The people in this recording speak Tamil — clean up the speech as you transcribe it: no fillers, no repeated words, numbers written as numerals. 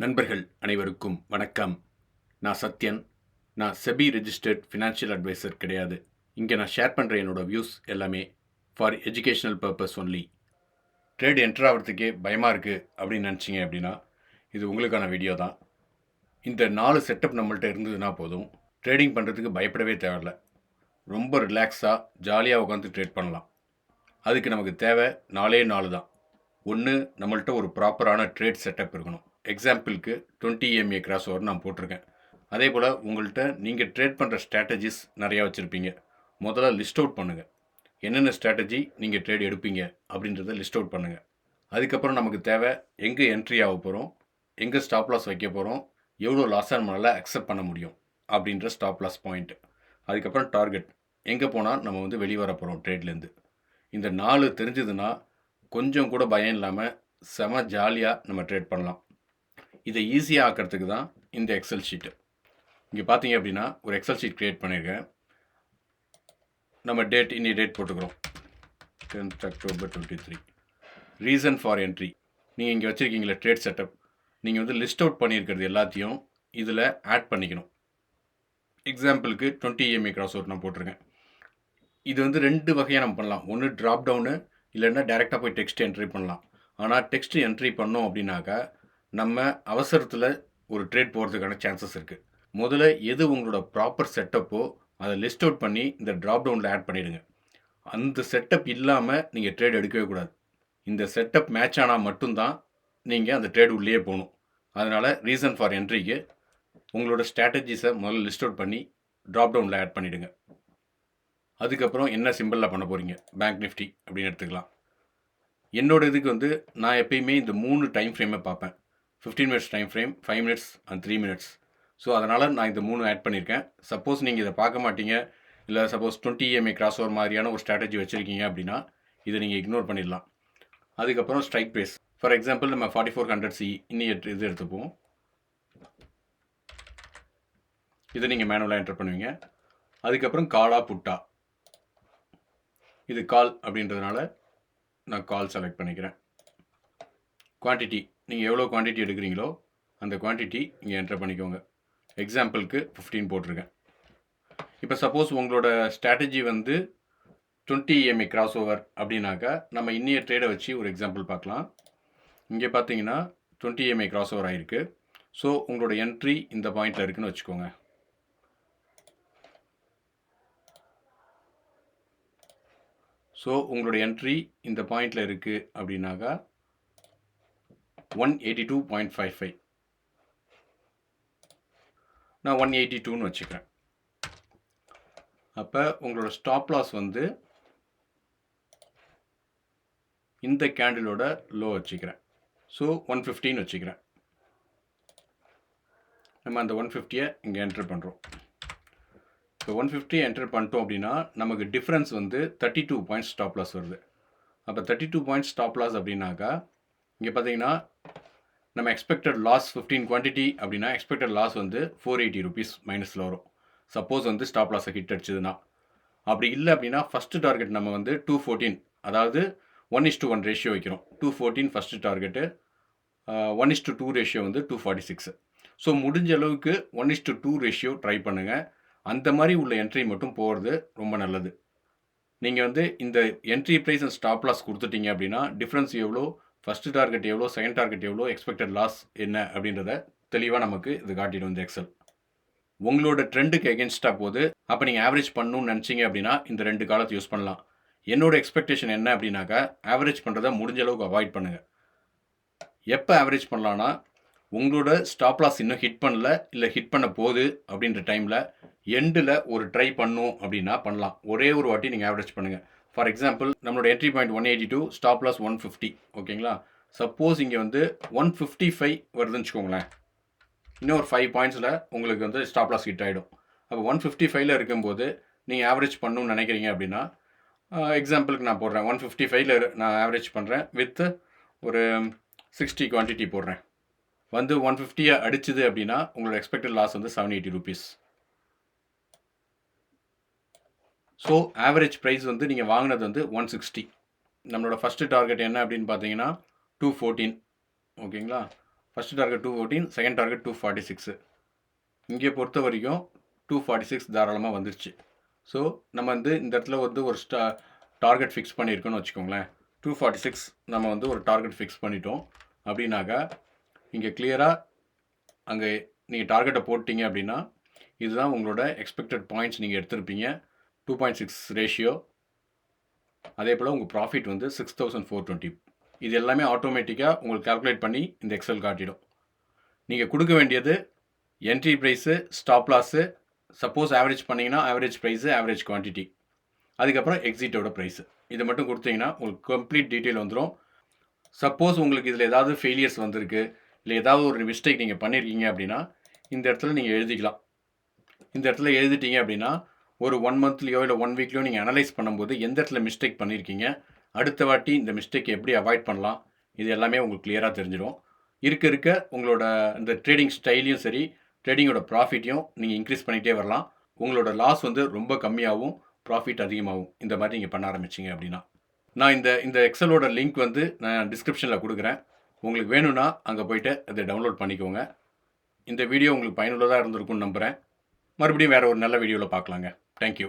நண்பர்கள் அனைவருக்கும் வணக்கம். நான் சத்யன். நான் செபி ரெஜிஸ்டர்ட் ஃபினான்ஷியல் அட்வைசர் கிடையாது. இங்கே நான் ஷேர் பண்ணுற என்னோட வியூஸ் எல்லாமே for educational purpose only. Trade enter ஆகிறதுக்கே பயமாக இருக்குது அப்படின்னு நினச்சிங்க அப்படின்னா இது உங்களுக்கான வீடியோ தான். இந்த 4 செட்டப் நம்மள்ட்ட இருந்ததுன்னா போதும், ட்ரேடிங் பண்ணுறதுக்கு பயப்படவே தேவையில்ல. ரொம்ப ரிலாக்ஸாக ஜாலியாக உட்காந்து ட்ரேட் பண்ணலாம். அதுக்கு நமக்கு தேவை 4 தான். ஒன்று, நம்மள்ட்ட ஒரு ப்ராப்பரான ட்ரேட் செட்டப் இருக்கணும். எக்ஸாம்பிளுக்கு 20 EMA கிராஸ் ஓவர் நான் போட்டிருக்கேன். அதே போல் உங்கள்கிட்ட நீங்கள் ட்ரேட் பண்ணுற ஸ்ட்ராட்டஜிஸ் நிறையா வச்சுருப்பீங்க. முதல்ல லிஸ்ட் அவுட் பண்ணுங்கள். என்னென்ன ஸ்ட்ராட்டஜி நீங்கள் ட்ரேட் எடுப்பீங்க அப்படின்றத லிஸ்ட் அவுட் பண்ணுங்கள். அதுக்கப்புறம் நமக்கு தேவை எங்கே என்ட்ரி ஆக போகிறோம், எங்கே ஸ்டாப் லாஸ் வைக்க போகிறோம், எவ்வளோ லாஸாக நம்மளால் அக்செப்ட் பண்ண முடியும் அப்படின்ற ஸ்டாப் லாஸ் பாயிண்ட். அதுக்கப்புறம் டார்கெட், எங்கே போனால் நம்ம வெளியே வர போகிறோம் ட்ரேட்லேருந்து. இந்த 4 தெரிஞ்சதுன்னா கொஞ்சம் கூட பயம் இல்லாமல் செம ஜாலியாக நம்ம ட்ரேட் பண்ணலாம். இதை ஈஸியாக ஆக்கிறதுக்கு தான் இந்த எக்ஸல் ஷீட்டு. இங்கே பார்த்தீங்க அப்படின்னா ஒரு எக்ஸல் ஷீட் க்ரியேட் பண்ணியிருக்கேன். நம்ம இன்னி டேட் போட்டுக்கிறோம் 10th October 2023. Reason for entry, நீங்கள் இங்கே வச்சுருக்கீங்களா ட்ரேட் செட்டப், நீங்கள் லிஸ்ட் அவுட் பண்ணியிருக்கிறது எல்லாத்தையும் இதில் ஆட் பண்ணிக்கணும். எக்ஸாம்பிளுக்கு 20 EMA கிராஸ் ஓவர் நான் போட்டிருக்கேன். இது 2 வகையாக நம்ம பண்ணலாம். ஒன்று ட்ராப் டவுனு, இல்லைன்னா டேரெக்டாக போய் டெக்ஸ்ட் என்ட்ரி பண்ணலாம். ஆனால் டெக்ஸ்ட் என்ட்ரி பண்ணோம் அப்படின்னாக்கா நம்ம அவசரத்தில் ஒரு ட்ரேட் போகிறதுக்கான சான்சஸ் இருக்குது. முதல்ல எது உங்களோட ப்ராப்பர் செட்டப்போ அதை லிஸ்ட் அவுட் பண்ணி இந்த ட்ராப் டவுனில் ஆட் பண்ணிவிடுங்க. அந்த செட்டப் இல்லாமல் நீங்கள் ட்ரேட் எடுக்கவே கூடாது. இந்த செட்டப் மேட்ச் ஆனால் மட்டும்தான் நீங்கள் அந்த ட்ரேட் உள்ளே போகணும். அதனால் ரீசன் ஃபார் என்ட்ரிக்கு உங்களோட ஸ்ட்ராட்டஜிஸை முதல்ல லிஸ்ட் அவுட் பண்ணி ட்ராப் டவுனில் ஆட் பண்ணிவிடுங்க. அதுக்கப்புறம் என்ன சிம்பிளில் பண்ண போகிறீங்க, பேங்க் நிஃப்டி அப்படின்னு எடுத்துக்கலாம். என்னோட இதுக்கு நான் எப்பயுமே இந்த 3 டைம் ஃப்ரேமை பார்ப்பேன். 15 minutes time frame, 5 minutes and 3 minutes. So அதனால் நான் இந்த 3 ஆட் பண்ணியிருக்கேன். சப்போஸ் நீங்கள் இதை பார்க்க மாட்டீங்க, இல்லை சப்போஸ் 20 EMA கிராஸ் ஓவர் மாதிரியான ஒரு ஸ்ட்ராட்டஜி வச்சுருக்கீங்க அப்படின்னா இதை நீங்கள் இக்னோர் பண்ணிடலாம். அதுக்கப்புறம் ஸ்ட்ரைக் ப்ரைஸ், ஃபார் எக்ஸாம்பிள் நம்ம 4400 CE இன்னி இது எடுத்துப்போம். இதை நீங்கள் மேனுவலாக என்டர் பண்ணுவீங்க. அதுக்கப்புறம் காலா புட்டா, இது கால் அப்படின்றதுனால நான் கால் செலக்ட் பண்ணிக்கிறேன். குவான்டிட்டி, நீங்கள் எவ்வளோ குவான்டிட்டி எடுக்கிறீங்களோ அந்த குவான்டிட்டி இங்கே என்டர் பண்ணிக்கோங்க. எக்ஸாம்பிளுக்கு 15 போட்டிருக்கேன். இப்போ சப்போஸ் உங்களோட ஸ்ட்ராட்டஜி 20 EMA கிராஸ் ஓவர் அப்படின்னாக்கா நம்ம இன்னிய ட்ரேடை வச்சு ஒரு எக்ஸாம்பிள் பார்க்கலாம். இங்கே பார்த்தீங்கன்னா 20 EMA கிராஸ் ஓவர் ஆகிருக்கு. ஸோ உங்களோட என்ட்ரி இந்த பாயிண்டில் இருக்குதுன்னு வச்சுக்கோங்க. ஸோ உங்களோட என்ட்ரி இந்த பாயிண்டில் இருக்குது அப்படின்னாக்கா 182.55, நான் 182ன்னு வச்சுக்கிறேன். அப்போ உங்களோட ஸ்டாப் லாஸ் இந்த கேண்டிலோட லோ வச்சுக்கிறேன். ஸோ 150ன்னு வச்சுக்கிறேன். நம்ம அந்த 150யை இங்கே என்டர் பண்ணுறோம். இப்போ 150 என்டர் பண்ணிட்டோம் அப்படின்னா நமக்கு டிஃப்ரென்ஸ் 32 பாயிண்ட்ஸ் ஸ்டாப் லாஸ் வருது. அப்போ 32 பாயிண்ட்ஸ் ஸ்டாப் லாஸ் அப்படின்னாக்கா இங்கே பார்த்தீங்கன்னா நம்ம எக்ஸ்பெக்டட் லாஸ் 15 குவான்டிட்டி அப்படின்னா எக்ஸ்பெக்டட் லாஸ் 480 rupees மைனஸில் வரும். சப்போஸ் ஸ்டாப் லாஸை ஹிட் அடிச்சதுன்னா. அப்படி இல்லை அப்படின்னா ஃபஸ்ட்டு டார்கெட் நம்ம 214, அதாவது 1:1 ரேஷியோ வைக்கிறோம். 214 ஃபஸ்ட்டு டார்கெட்டு, 1:2 ரேஷியோ 246. ஸோ முடிஞ்ச அளவுக்கு 1:2 ரேஷியோ ட்ரை பண்ணுங்கள். அந்த மாதிரி உள்ள என்ட்ரி மட்டும் போகிறது ரொம்ப நல்லது. நீங்கள் இந்த entry price and stop loss கொடுத்துட்டீங்க அப்படின்னா டிஃப்ரென்ஸ் எவ்வளோ, ஃபஸ்ட்டு டார்கெட் எவ்வளோ, செகண்ட் டார்கெட் எவ்வளோ, எக்ஸ்பெக்டட் லாஸ் என்ன அப்படின்றத தெளிவாக நமக்கு இது காட்டிடும் இந்த எக்ஸல். உங்களோட ட்ரெண்டுக்கு எகென்ஸ்டாக போகுது, அப்போ நீங்கள் ஆவரேஜ் பண்ணணும்னு நினச்சிங்க அப்படின்னா இந்த 2 காலத்தை யூஸ் பண்ணலாம். என்னோட எக்ஸ்பெக்டேஷன் என்ன அப்படின்னாக்கா ஆவரேஜ் பண்ணுறதை முடிஞ்ச அளவுக்கு அவாய்ட் பண்ணுங்கள். எப்போ ஆவரேஜ் பண்ணலான்னா உங்களோட ஸ்டாப் லாஸ் இன்னும் ஹிட் பண்ணல, இல்லை ஹிட் பண்ண போகுது அப்படின்ற டைமில் எண்டில் ஒரு ட்ரை பண்ணும் அப்படின்னா பண்ணலாம். ஒரே ஒரு வாட்டி நீங்கள் ஆவரேஜ் பண்ணுங்கள். ஃபார் எக்ஸாம்பிள் நம்மளோட என்ட்ரி பாயிண்ட் 182, ஸ்டாப் லாஸ் 150. ஓகேங்களா? சப்போஸ் இங்கே 155 வருதுன்னு வச்சுக்கோங்களேன். இன்னும் ஒரு 5 பாயிண்ட்ஸில் உங்களுக்கு ஸ்டாப் லாஸ் ஹிட் ஆகிடும். அப்போ 155ல் இருக்கும்போது நீங்கள் ஆவரேஜ் பண்ணணும்னு நினைக்கிறீங்க அப்படின்னா எக்ஸாம்பிளுக்கு நான் போடுறேன் 155ல் நான் ஆவரேஜ் பண்ணுறேன் வித் ஒரு 60 குவான்டிட்டி போடுறேன். 150 அடிச்சுது அப்படின்னா உங்களோட expected loss 780 rupees. So average price நீங்கள் வாங்கினது 160. நம்மளோட ஃபஸ்ட்டு டார்கெட் என்ன அப்படின்னு பார்த்தீங்கன்னா 214. ஓகேங்களா? First target 214, second target 246. இங்கே பொறுத்த வரைக்கும் 246 தாராளமாக வந்துருச்சு. ஸோ நம்ம வந்து இந்த இடத்துல வந்து ஒரு டார்கெட் ஃபிக்ஸ் பண்ணியிருக்கோன்னு வச்சுக்கோங்களேன். 246 நம்ம வந்து ஒரு டார்கெட் ஃபிக்ஸ் பண்ணிட்டோம் அப்படின்னாக்கா இங்கே கிளியராக அங்கே நீங்கள் டார்கெட்டை போட்டிங்க அப்படின்னா இதுதான் உங்களோட எக்ஸ்பெக்டட் பாயிண்ட்ஸ் நீங்கள் எடுத்திருப்பீங்க. 2.6 ரேஷியோ. அதே போல் உங்கள் ப்ராஃபிட் வந்து 6420. இது எல்லாமே ஆட்டோமேட்டிக்காக உங்களுக்கு கால்குலேட் பண்ணி இந்த எக்ஸல் காட்டிடும். நீங்கள் கொடுக்க வேண்டியது entry price, stop loss, suppose average பண்ணிங்கன்னா ஆவரேஜ் ப்ரைஸு, ஆவரேஜ் குவான்டிட்டி, அதுக்கப்புறம் எக்ஸிட்டோட ப்ரைஸு. இதை மட்டும் கொடுத்தீங்கன்னா உங்களுக்கு கம்ப்ளீட் டீட்டெயில் வந்துடும். சப்போஸ் உங்களுக்கு இதில் ஏதாவது ஃபெயிலியர்ஸ் வந்திருக்கு, இல்லை ஏதாவது ஒரு மிஸ்டேக் நீங்கள் பண்ணியிருக்கீங்க அப்படின்னா இந்த இடத்துல நீங்கள் எழுதிக்கலாம். இந்த இடத்துல எழுதிட்டீங்க அப்படின்னா ஒரு 1 மந்த்லேயோ இல்லை 1 வீக்லேயோ நீங்கள் அனலைஸ் பண்ணும்போது எந்த இடத்துல மிஸ்டேக் பண்ணியிருக்கீங்க, அடுத்த வாட்டி இந்த மிஸ்டேக் எப்படி அவாய்ட் பண்ணலாம், இது எல்லாமே உங்களுக்கு கிளியராக தெரிஞ்சிடும். இருக்க உங்களோட இந்த ட்ரேடிங் ஸ்டைலையும் சரி, ட்ரேடிங்கோட ப்ராஃபிட்டையும் நீங்கள் இன்க்ரீஸ் பண்ணிகிட்டே வரலாம். உங்களோட லாஸ் வந்து ரொம்ப கம்மியாகவும் ப்ராஃபிட் அதிகமாகும் இந்த மாதிரி நீங்கள் பண்ண ஆரம்பிச்சிங்க அப்படின்னா. நான் இந்த எக்ஸலோட லிங்க் வந்து நான் டிஸ்கிரிப்ஷனில் கொடுக்குறேன். உங்களுக்கு வேணும்னா அங்கே போய்ட்டு அதை டவுன்லோட் பண்ணிக்கோங்க. இந்த வீடியோ உங்களுக்கு பயனுள்ளதாக இருந்திருக்கும்னு நம்புகிறேன். மறுபடியும் வேறு ஒரு நல்ல வீடியோவில் பார்க்கலாங்க. தேங்க்யூ.